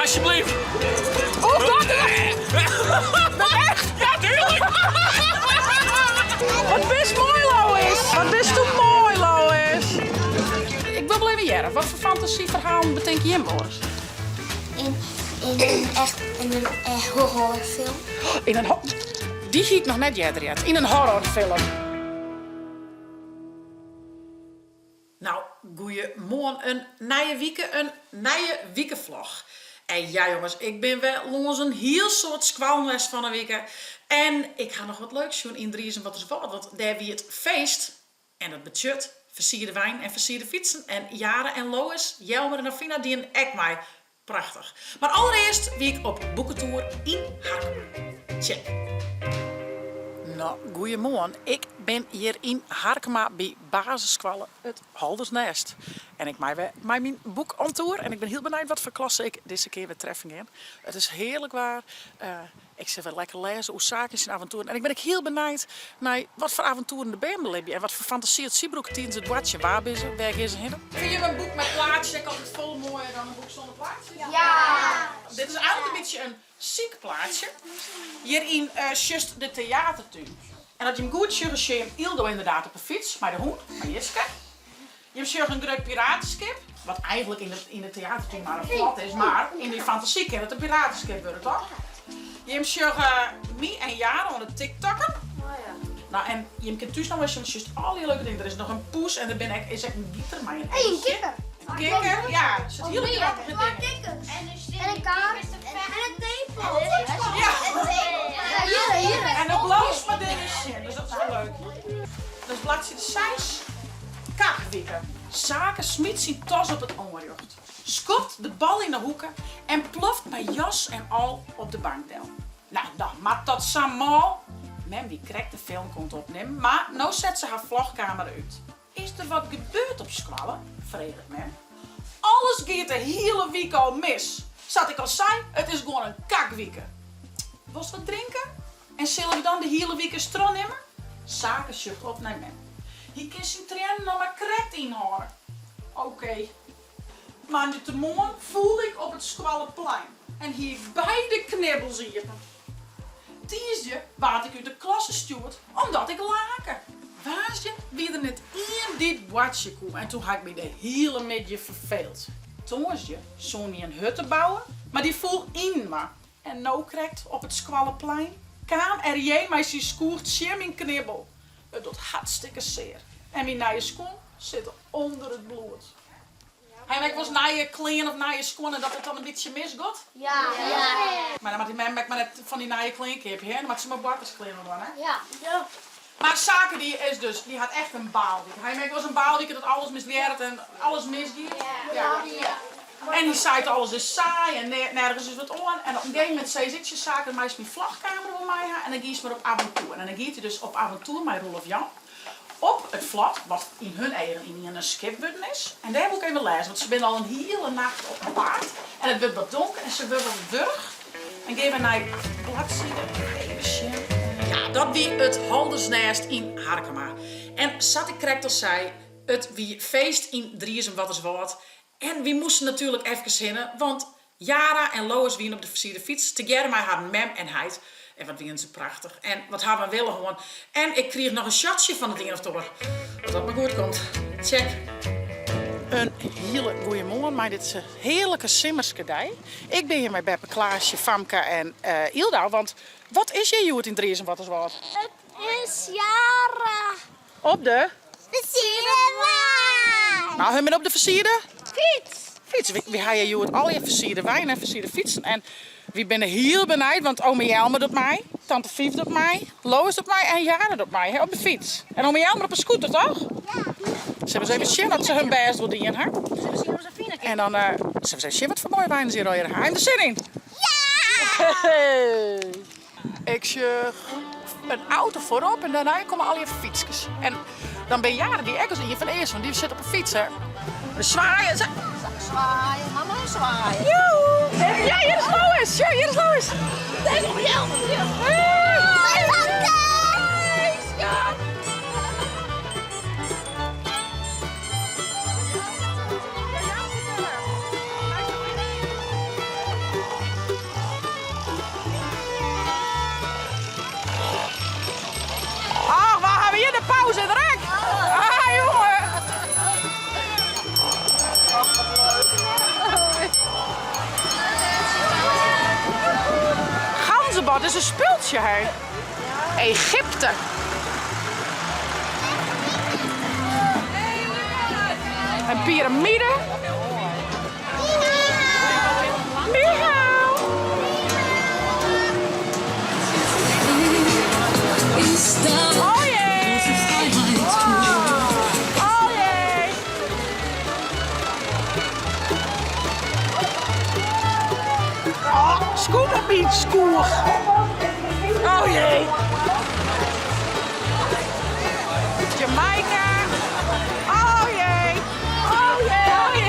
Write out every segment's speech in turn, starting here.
alsjeblieft. Oh, dat is... Echt? Ja, tuurlijk. Wat best mooi, Lois. Wat best toch mooi, Lois. Ik wil wel even jaren. Wat voor fantasieverhaal betekent je in, Boris? In een horrorfilm. Die zie ik nog net jaren. In een horrorfilm. Nou, goeiemorgen. Een nieuwe weekenvlog. En ja jongens, ik ben wel langs een heel soort squalnest van een week. En ik ga nog wat leuks doen in Driessen wat is wat. Want daar wie het feest en het budget, versierde wijn en versierde fietsen. En Jara en Lois, Jelmer en Afina die een ek mij. Prachtig. Maar allereerst wie ik op boekentour in Harkema. Check. Nou, goeiemorgen. Ik ben hier in Harkema bij basisschool het Haldersnest. En ik maak mijn boek on tour. En ik ben heel benieuwd wat voor klasse ik deze keer weer treffen ga. Het is heerlijk waar. Ik zit wel lekker lezen hoe zaakjes en avonturen. En ik ben ook heel benieuwd naar wat voor avonturen de band beleven. En wat voor fantasie het Siebroek tijdens het watje. Waar is ze heen? Vind je een boek met plaatjes? Ik altijd veel mooier dan een boek zonder plaatjes. Ja. Dit is eigenlijk een beetje een ziek plaatje. Hierin just de theatertuin. En dat je hem goed ziet, je hem Ildo inderdaad op een fiets, maar de hond, maar Jiske. Je hebt een groot piratenskip, wat eigenlijk in de theatertuin maar een plat is, maar in die fantasie kan het een piratenskip worden, toch? Je hebt mij en Jaren aan het TikTokken. Nou, en je kunt thuis nog eens just al die leuke dingen. Er is nog een poes en er is echt een gieter, maar een Een kikker. kikker, ja, er zitten hele grappige dingen. En een kaart. En een tepel. Ja. Hier. En een bloosmodelletje, dus dat is wel leuk. Dat is bladzijde 6. Kakwieken. Zaken smiet zijn tas op het ongejocht. Skopt de bal in de hoeken en ploft met jas en al op de bankdel. Nou, dan maakt dat samen. Mem die krijgt de film komt opnemen, maar nou zet ze haar vlogcamera uit. Is er wat gebeurd op squallen? Vredigt Mem. Alles gaat de hele week al mis. Zat ik al zei, het is gewoon een kakwieken. Wil je wat drinken? En zullen we dan de hele week een stro nemen? Zaken zucht op naar Mem. Hij kan zijn trainen nog maar correct inhouden. Oké. Maar de morgen voelde ik op het squalleplein. En hier beide knibbels hier. Tiesje waard ik uit de klasse stuurt omdat ik laken. Waasje wie er net in dit watje kwam. En toen had ik me de hele middag verveeld. Toen was je zo'n een hut te bouwen, maar die voel in me. En nou krijgt op het squalleplein kwam er jij mij zijn skoert schimming knibbel. Het doet hartstikke zeer. En mijn nieuwe schoen zit onder het bloed. Hij maakt wel eens naar je kleding of naar je schoen en dat het dan een beetje misgaat. Ja. Maar dan maakt maar net van die naar je kledingkip, hè? Dan maakt ze maar barterskleren dan, hè? Ja. Maar Zaken die had echt een baalweek. Hij maakt wel eens een baalweek dat alles misleert en alles misgaat. Ja. En die zei alles is saai en nergens is wat on. En op een gegeven moment zei zit je Zaken, maar is mijn vlagkamer bij mij en dan ging ze maar op avontuur. En dan ging hij dus op avontuur met Rolf Jan. Op het vlat, wat in hun eigen in een skipbutton is. En daar moet ik even lezen, want ze zijn al een hele nacht op een paard. En het wordt wat donker en ze willen wurg. En geven we naar bladzijde. Ja, dat wie het Haldersnest in Harkema. En zat ik correct al zei, het wie feest in Driessen wat is wat. En we moesten natuurlijk even zinnen, want Jara en Lois wien op de versierde fiets. Together met haar Mem en Heid. En wat wien ze prachtig. En wat hebben we willen gewoon. En ik kreeg nog een shotje van het een of ander. Wat dat maar goed komt. Check. Een hele goeie morgen, maar dit is een heerlijke simmerskadij. Ik ben hier met Beppe, Klaasje, Famke en Ilda. Want wat is je Joert in Driessen wat is wat? Het is Jara. Op de? Versierde wijn. Nou, hebben we op de versierde? Fiets. We hebben Joert al je versierde wijn en versierde fietsen. En we zijn heel benieuwd, want ome Jelmer doet mij, tante Vief doet mij, Lois doet mij en Jana doet mij hè, op de fiets. En ome Jelmer op een scooter, toch? Ja. Ze hebben even zien dat ze hun best wil dienen, hè? En dan ze hebben zien wat voor mooie wijn ze hier al hebben. Hij heeft er zin in. Ja. Hey. Ik zie een auto voorop en daarna komen al je fietsjes. En dan ben Jara die ekkels in je van eerst, want die zit op een fiets, hè? We zwaaien. Zwaaien, mama, zwaaien. Joe! Ja, hier is Lois! Ja, hier is Lois! Deze is jou. Zanzibar, dat is een speeltje, hè? Egypte. Een piramide. Miauw. Oh jee. Oh jee. Oh, Scuba Beach School. Oh jee. Jamaica. Oh jee. Oh jee. Oh jee.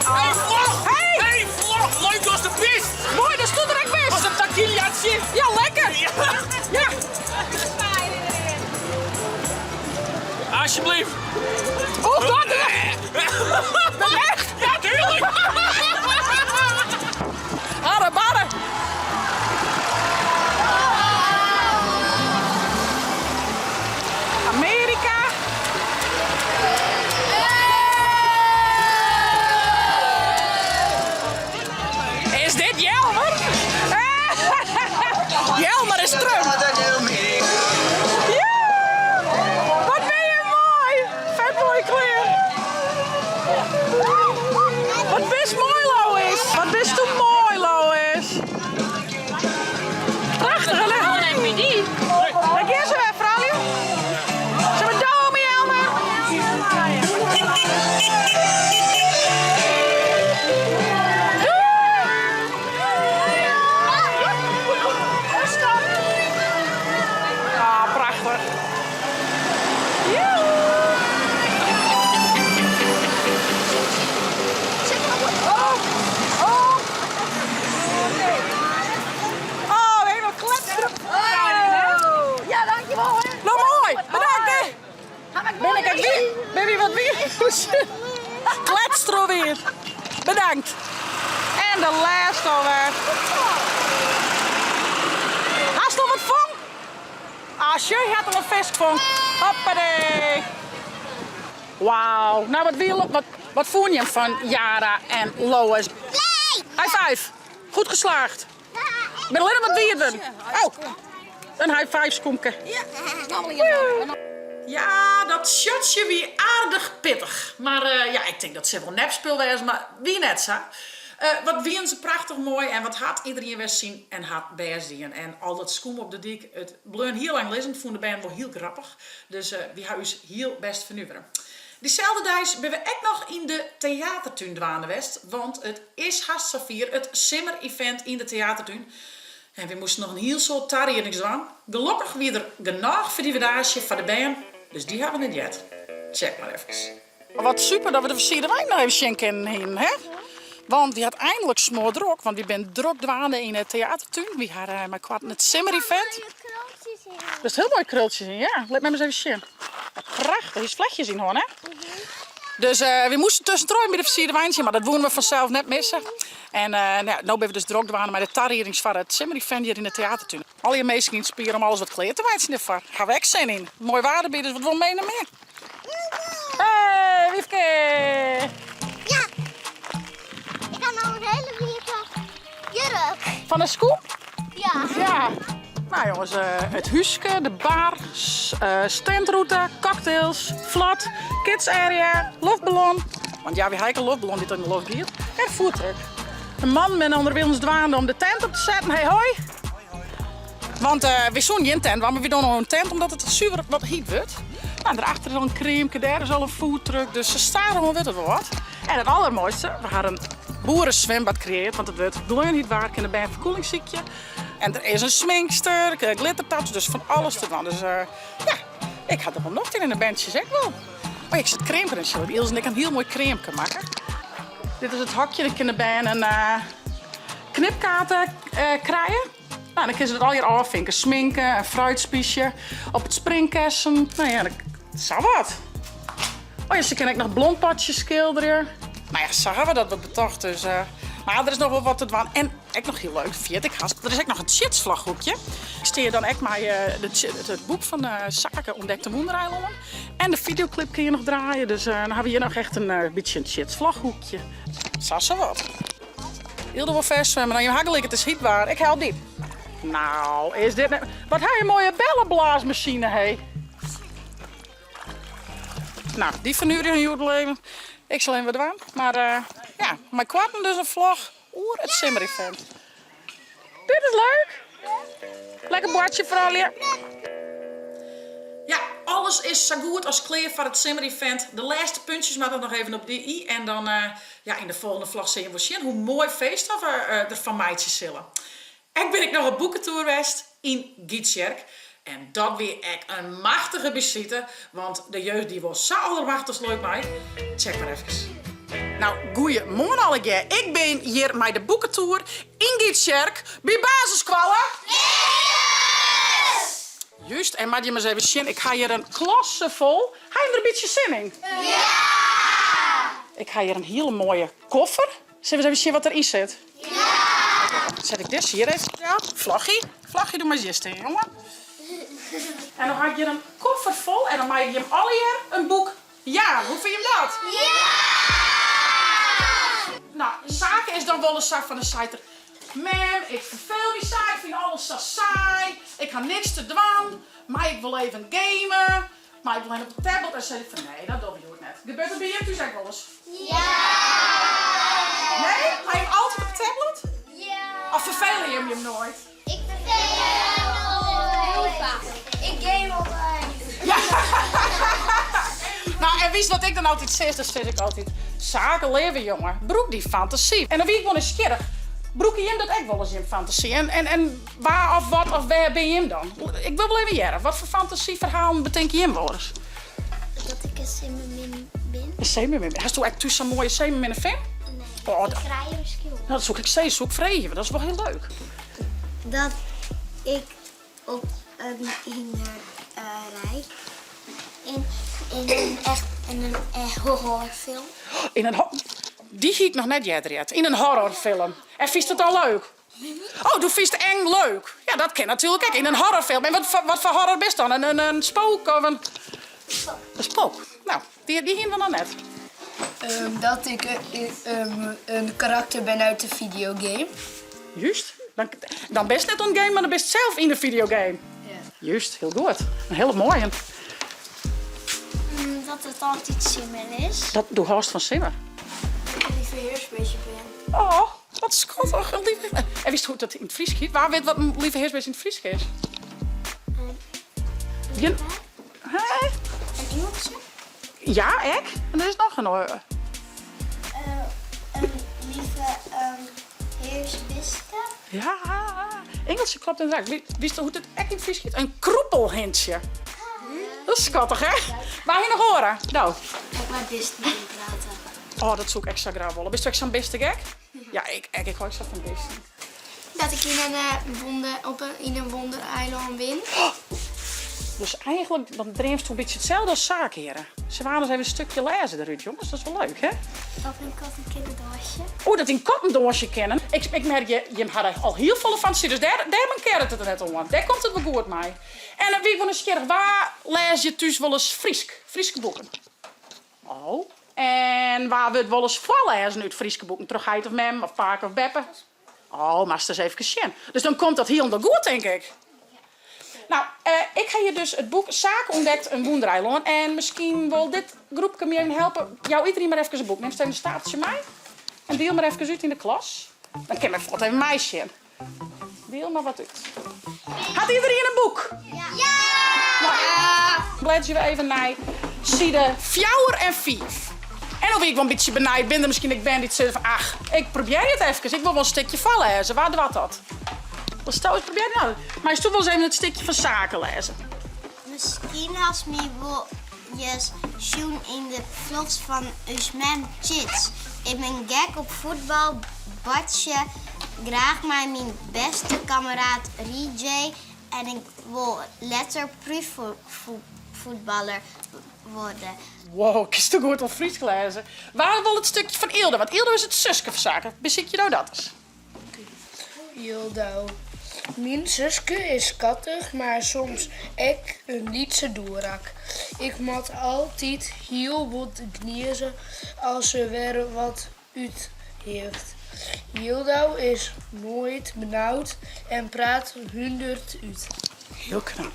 Hey vlog! Hey! Hey vlog! Leuk als de pist! Mooi, dat stond er echt best. Was een taquiliaatje? Ja, lekker. Ja. Alsjeblieft! Oh, dat is echt. Ja, tuurlijk! Harre, barre. Amerika. Is dit Jelmer? Jelmer is terug. Ja! Wat ben je mooi! Vet mooi kleur. Wat best mooi, Lois. Wat best toen mooi, Lois. Prachtig, hè? Kijk hier zo even, vrouwje. Zullen we domen, Jelmer? Ah, prachtig. Oh, helemaal kletsen. Ja, dankjewel. Hè. Nou mooi, bedankt hè. Ben ik wie? Ben je wat weer? Kletstro weer. Bedankt. En de laatste alweer. Hast nog wat van? Ah, je had al een vis van. Hoppatee. Wauw. Nou, wat vond je van Yara en Lois? High five. Goed geslaagd. Ik ben alleen wat weer. Oh, een high five skomke. Ja, dat shotje wie aardig pittig. Maar ja, ik denk dat ze wel nepspeel was, maar wie net zo. Wat wien ze prachtig mooi en wat had iedereen weer zien en had best zien. En al dat schoen op de dik, het bleun heel lang lezen, vond de band wel heel grappig. Dus wie hou ons heel best vernuiveren. Diezelfde dag ben we ook nog in de theatertuin dwaande west, want het is haast Safir, het simmer-event in de theatertuin. En we moesten nog een heel soort tariering's doen. Gelukkig weer er genoeg voor die verdage van de band, dus die hebben we niet yet. Check maar even. Wat super dat we de versierde wijn nog even schenken heen, hè? Want die had eindelijk smoor druk, want we zijn druk dwaande in het theatertuin. We hadden maar kwart het simmer-event. Dat is heel mooi krultjes in, ja. Laat me eens even zien. Prachtig, is vlechtjes in hoor, hè? Dus we moesten tussendoor bij de versierde wijntje, maar dat wonen we vanzelf net missen. En nou ben we dus druk dwaande met de tarierings van het simmer-event hier in de theatertuin. Al je meesten inspireren om alles wat kleden te wijzen ervan. Gaan we echt zin in. Mooi waardebied, dus wat wil mee naar meer? Hey, Wiefke! Ja. Ik ga nou een hele lieve jurk. Van de scoop? Ja. Ja. Nou jongens, het huisje, de bar, standroute, cocktails, flat, kids area, luchtballon. Want ja, we hebben een luchtballon die in de lucht gaat. En foodtruck. Een man met onderwijls dwaande om de tent op te zetten. Hey hoi! Want we zo'n geen tent, maar we doen nog een tent omdat het super wat heet wordt. Nou, daarachter is al een cremeke, daar is al een foodtruck, dus ze staan al weet het wel wat. En het allermooiste, we hadden een boerenzwembad gecreëerd, want het wordt gloeiend waard in de bij verkoelingsziekje. En er is een sminkster, glittertats, dus van alles te doen. Dus ja, ik had er wel nog in de bandje, zeg wel. Oh, ik zit cremeke in zo. Ilse en ik een heel mooi cremeke maken. Dit is het hokje, dat kunnen bij een knipkaarten krijgen. Nou, dan kunnen ze het al hier afvinken. Sminken, een fruitspiesje, op het springkessen. Nou ja, dat zou wat. Oh ja, ze kunnen ook nog blondpotjes schilderen. Nou ja, zo hebben we dat betocht. Dus, maar er is nog wel wat te doen. En echt nog heel leuk. Vind ik haast. Er is ook nog een chitsvlaghoekje. Ik steer dan echt maar het boek van Zaken ontdekte Moedereiland. En de videoclip kun je nog draaien. Dus dan hebben we hier nog echt een beetje een chitsvlaghoekje. Zo wat. Hilde wil vers zwemmen. Dan je hagel ik het is niet waar. Ik help diep. Nou, is dit... Wat heb je een mooie bellenblaasmachine, hé. Nou, die vernuurde een uur leven. Ik zal even wat doen. Maar ja, mijn kwarten dus een vlog oer het Simmer-event. Dit is leuk. Lekker bordje vooral hier. Ja, alles is zo goed als klaar voor het Simmer-event. De laatste puntjes maar dan nog even op die i. En dan ja, in de volgende vlog zie je wel zien hoe mooi feest er van meidjes zullen. En ben ik nog op boekentour geweest in Gietjerk. En dat weer echt een machtige visite. Want de jeugd die was zo allermachtigst leuk mee. Check maar even. Nou, goeiemorgen allemaal. Ik ben hier met de boekentour in Gietjerk bij basisscholen. Yes! Juist, en maak je maar eens even zien. Ik ga hier een klasse vol. Ga je er een beetje zin in? Ja! Ik ga hier een hele mooie koffer. Zullen we eens even zien wat erin zit? Ja! Zet ik dit hier even. Ja, vlaggie. Vlaggie, doe maar eens in, jongen. En dan ga je een koffer vol en dan maak je hem alle hier een boek. Ja, hoe vind je dat? Ja! Nou, Zaken is dan wel eens van de site. Man, ik verveel die site, ik vind alles zo saai. Ik ga niks te doen. Maar ik wil even gamen. Maar ik wil even op de tablet. En zei ik van nee, dat doe je het net. Gebeurt er bij je toen zeg ik wel eens? Ja! Nee? Ga je hem altijd op de tablet? Ja! Of verveel je hem nooit? Ik verveel heel vaak. Ik game altijd. Ja. Nou, en wist wat ik dan altijd zeg? Dan zeg ik altijd, Zaken leven, jongen. Broek die fantasie. En dan wie ik wel eens scherp. Broek je hem dat echt wel eens in fantasie? En waar of wat of waar ben je hem dan? Ik wil wel even jaren. Wat voor fantasieverhalen bedenk je hem wel eens? Dat ik een simmermin ben. Een zeemermin. Hast u echt zo'n mooie zeemermin een film? Nee, Oh, ik rij een skill. Nou, dat zoek ik steeds. Zoek vreemd. Dat is wel heel leuk. Dat ik op een hinder rijd. In een horrorfilm. Die zie ik nog net jaren. In een horrorfilm. En vies het al leuk? Oh, doe vies het eng leuk? Ja, dat kan natuurlijk. Kijk, in een horrorfilm. En wat voor horror is dan? Een spook of een... Een spook. Nou, die zien we dan net. Dat ik een karakter ben uit de videogame. Juist. Dan best net een game, maar dan best zelf in de videogame. Ja. Juist, heel goed. Een hele mooie. Dat het altijd simmer is. Dat doe haast van Simmer. Dat ik een lieve heersbeestje ben. Oh, wat schattig. Een lieve... En wist je goed dat hij in het Fries giet? Waar weet wat een lieve heersbeest in het Fries is? Je... Hè? Een Engelse? Ja, ik. En er is nog een... Een lieve heersbeest. Ja, Engelse klopt inderdaad. Wist je hoe het echt in het Fries giet? Een kroepelhintje. Dat is schattig, hè? Waar je nog horen? Nou. Ik wou Disney praten. Oh, dat zoek ik extra graag willen. Bist u echt zo'n beste gek? Ja, ik hou zo van Disney. Dat ik in een wondereiland ben. Dus eigenlijk, dan dreef je een beetje hetzelfde als Zaken, heren. Ze waren eens even een stukje lezen eruit, jongens. Dat is wel leuk, hè? Of een kinderdoosje. Oh, dat in kattendoosje kennen. Ik merk, je had er al heel veel fantasie. Dus daar ben het net om. Daar komt het wel goed mee. En wie wil eens kijken, waar lees je thuis wel eens Frieske boeken? Oh. En waar we het wel eens voorlezen uit Frieske boeken? Terugheid of Mem, of Paak of Beppe? Oh, maar eens even zien. Dus dan komt dat heel goed, denk ik. Nou, ik ga je dus het boek Zaken ontdekt een Moedereiland. En misschien wil dit groepje me even helpen. Jou iedereen maar even een boek. Neem even een stapeltje mee. En deel maar even uit in de klas. Dan kan ik even meisje. Deel maar wat uit. Had iedereen een boek? Ja! Nou, bladje we even naar side 4 en 5. En of ik wel een beetje benijd ben, misschien ik ben dit van, ach, ik probeer het even. Ik wil wel een stukje vallen lezen. Waar wat dat? Wat stel ik probeer nou? Maar je toch wel eens even het stukje van Zaken lezen. Misschien als me wil je zien in de vlogs van Usman Chits. Ik ben gek op voetbal, badje, graag maar mijn beste kameraad RJ. En ik wil later proefvoetballer worden. Wow, ik is toch goed al Fries gelezen. Waar wel het stukje van Eelde? Want Eelde is het zusje van Zaken. Bezit je nou dat eens? Jildau. Mijn zuske is kattig, maar soms ook een lietse doerak. Ik moet altijd heel wat kniezen als ze weer wat uit heeft. Jildau is nooit benauwd en praat 100 uit. Heel knap.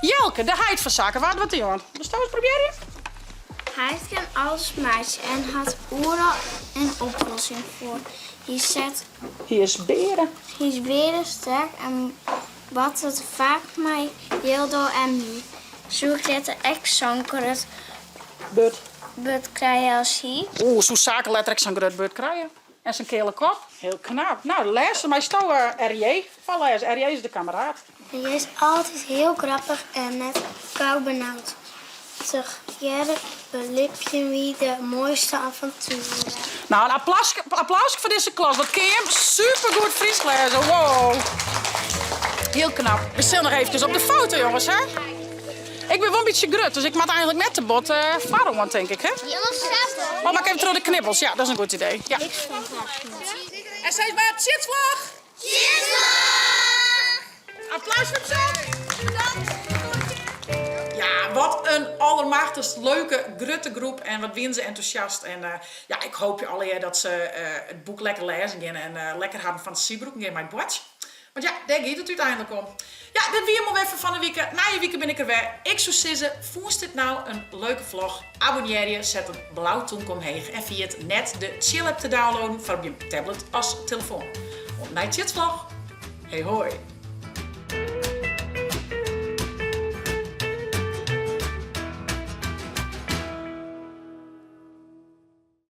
Jelke, de heid van zaken. Wat doen we? Dus eens proberen? Hij kan alles maken en had overal een oplossing voor. Hier is beren. Hij is weer sterk en wat het vaak mij Jildo en mij. Zoek dit echt zo'n but krijgen als hij. Oeh, zo'n zakenletterlijk zo'n grutbeurt krijgen. En zijn kele kop. Heel knap. Nou, de laatste, mij stou R.J. Van les. R.J. is de kameraad. Hij is altijd heel grappig en net kou benauwd. Zeg, jij belipje wie de mooiste avonturen. Nou, een applaus voor deze klas. Wat ken je hem? Supergoed Fries lezen. Wow. Heel knap. We staan nog eventjes op de foto, jongens, hè? Ik ben wel een beetje grut, dus ik maak eigenlijk net de bot varen, want denk ik, hè? Oh, maar ik even terug de knibbels. Ja, dat is een goed idee. Ja. En steeds maar chitsvlag! Applaus voor het Ja, wat een allermachtigst leuke grutte groep en wat win ze enthousiast. En ja, ik hoop je alle dat ze het boek lekker lezen gaan en lekker hebben fantasiebroek en mijn bord. Want ja, daar gaat het uiteindelijk om. Ja, dit weer maar even van de week. Na je week ben ik er weer. Ik zou zeggen, vond dit nou een leuke vlog? Abonneer je, zet een blauw toenk omheen en via het net de chill app te downloaden voor op je tablet als telefoon. Op naar je vlog. Hey hoi!